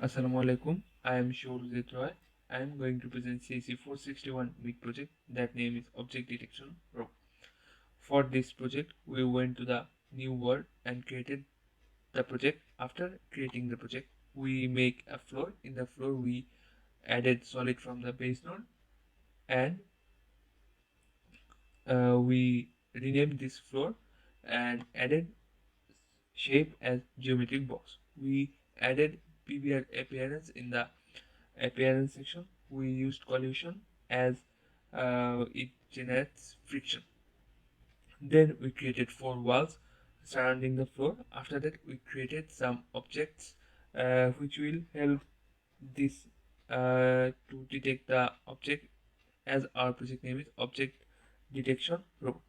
Assalamu alaikum. I am Shoruzit Roy. I am going to present CAC 461 week project that name is Object Detection Pro. For this project, we went to the new world and created the project. After creating the project, we make a floor. In the floor, we added solid from the base node and we renamed this floor and added shape as geometric box. We added PBR appearance in the appearance section. We used collision as it generates friction. Then we created four walls surrounding the floor. After that, we created some objects which will help this to detect the object, as our project name is Object Detection Robot.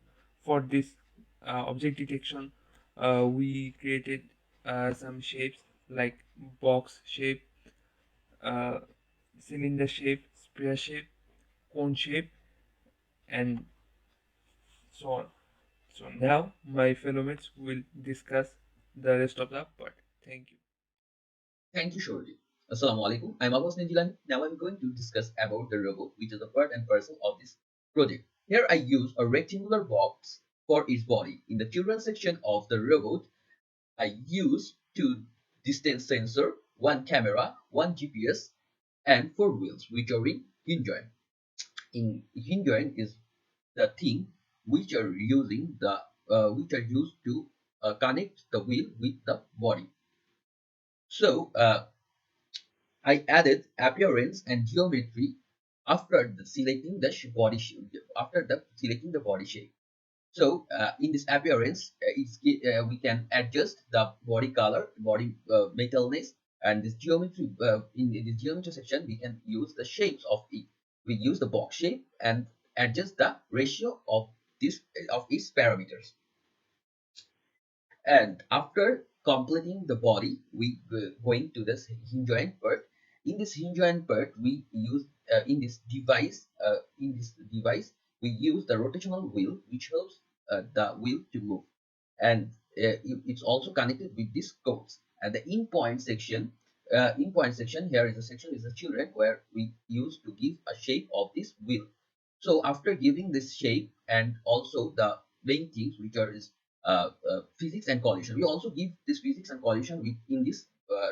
For this object detection, we created some shapes like box shape, uh, cylinder shape, spear shape, cone shape, and so on. So now my fellow mates will discuss the rest of the part. Thank you. Thank you, Shorji. Assalamu alaikum. I'm Abbas Nijilani. Now I'm going to discuss about the robot, which is the part and parcel of this project. Here I use a rectangular box for its body. In the children section of the robot, I use two distance sensor, one camera, one GPS, and four wheels, which are in hinge joint. In hinge joint is the thing which are used to connect the wheel with the body. So I added appearance and geometry after selecting the body shape. After the selecting the body shape. So in this appearance, we can adjust the body color, body metalness, and this geometry. In the geometry section, we can use the shapes of it. We use the box shape and adjust the ratio of this of its parameters. And after completing the body, we going to this hinge joint part. In this hinge joint part, we use in this device we use the rotational wheel, which helps the wheel to move, and it's also connected with these codes. And the in point section, here is a section is the children where we use to give a shape of this wheel. So after giving this shape and also the main things which are is physics and collision, we also give this physics and collision in this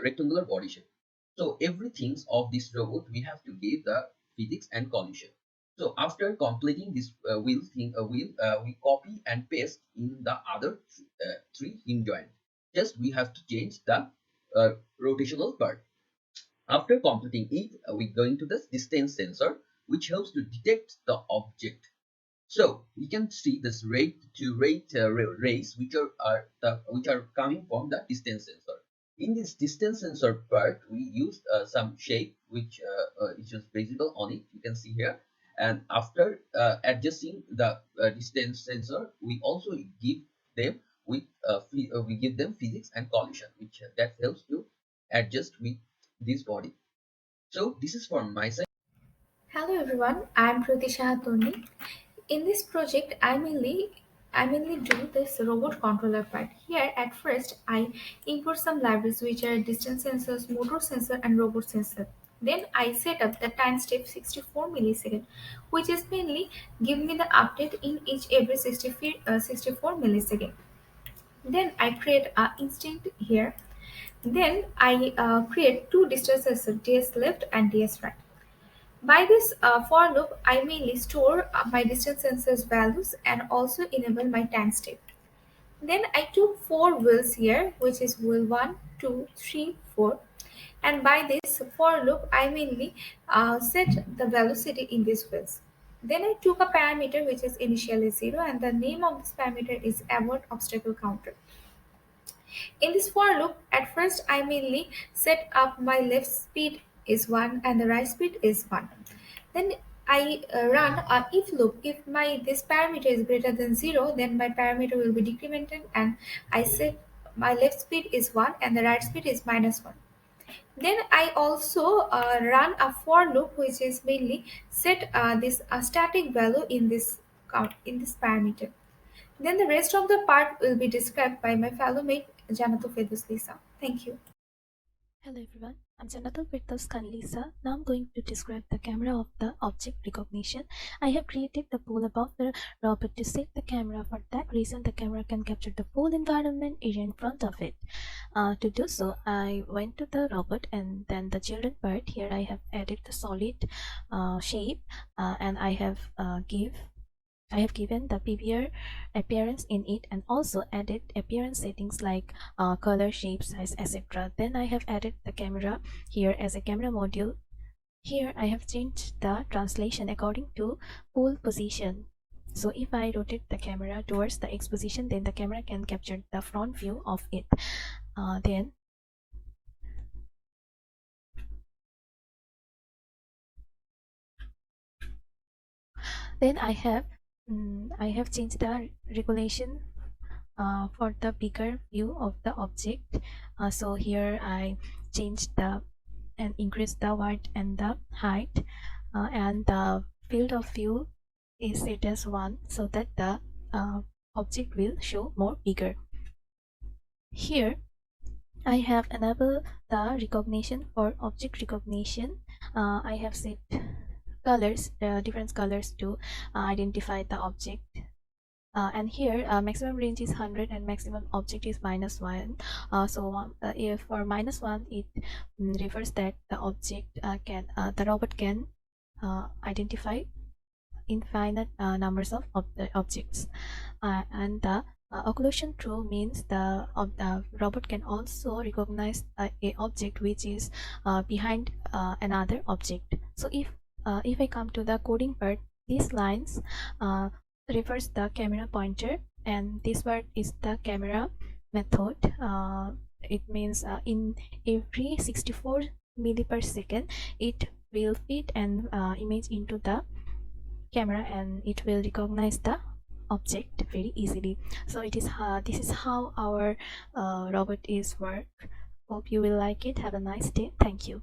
rectangular body shape. So everything of this robot we have to give the physics and collision. So after completing this we copy and paste in the other three hinge joint. Just we have to change the rotational part. After completing it, we go into the distance sensor, which helps to detect the object. So you can see this rate rays which are coming from the distance sensor. In this distance sensor part, we use some shape which is visible on it. You can see here. And after adjusting the distance sensor, we also give them we give them physics and collision, which that helps to adjust with this body. So this is from my side. Hello everyone, I am Pratisha Toni. In this project, I mainly do this robot controller part. Here, at first, I import some libraries which are distance sensors, motor sensor, and robot sensor. Then I set up the time step 64 millisecond, which is mainly give me the update in each every 64 millisecond. Then I create a instant here. Then I create two distance sensors, DS left and DS right. By this for loop, I mainly store my distance sensors values and also enable my time step. Then I took four wheels here, which is wheel 1, 2, 3, 4. And by this for loop, I mainly set the velocity in these wheels. Then I took a parameter which is initially 0, and the name of this parameter is avoid obstacle counter. In this for loop, at first I mainly set up my left speed is 1 and the right speed is 1. Then I run a if loop. If my this parameter is greater than 0, then my parameter will be decremented and I set my left speed is 1 and the right speed is minus 1. Then I also run a for loop which is mainly set this static value in this count in this parameter. Then the rest of the part will be described by my fellow mate Janato Fedus Lisa. Thank you. Hello everyone, I'm Janatal Lisa. Now I'm going to describe the camera of the object recognition. I have created the pool above the robot to set the camera. For that reason, the camera can capture the full environment area in front of it. To do so, I went to the robot and then the children part. Here I have added the solid shape and I have given the PBR appearance in it and also added appearance settings like color, shape, size, etc. Then I have added the camera here as a camera module. Here I have changed the translation according to pole position. So if I rotate the camera towards the X position, then the camera can capture the front view of it. Then I have changed the regulation for the bigger view of the object. So here I changed the and increased the width and the height, and the field of view is set as 1 so that the object will show more bigger. Here I have enabled the recognition for object recognition. I have set colors, different colors to identify the object. And here maximum range is 100 and maximum object is -1. If for -1, it refers that the object the robot can identify infinite numbers of objects. And the occlusion true means the robot can also recognize a object which is behind another object. So if I come to the coding part, these lines refers the camera pointer and this word is the camera method. It means in every 64 milli per second it will feed an image into the camera and it will recognize the object very easily. So this is how our robot is work. Hope you will like it. Have a nice day. Thank you.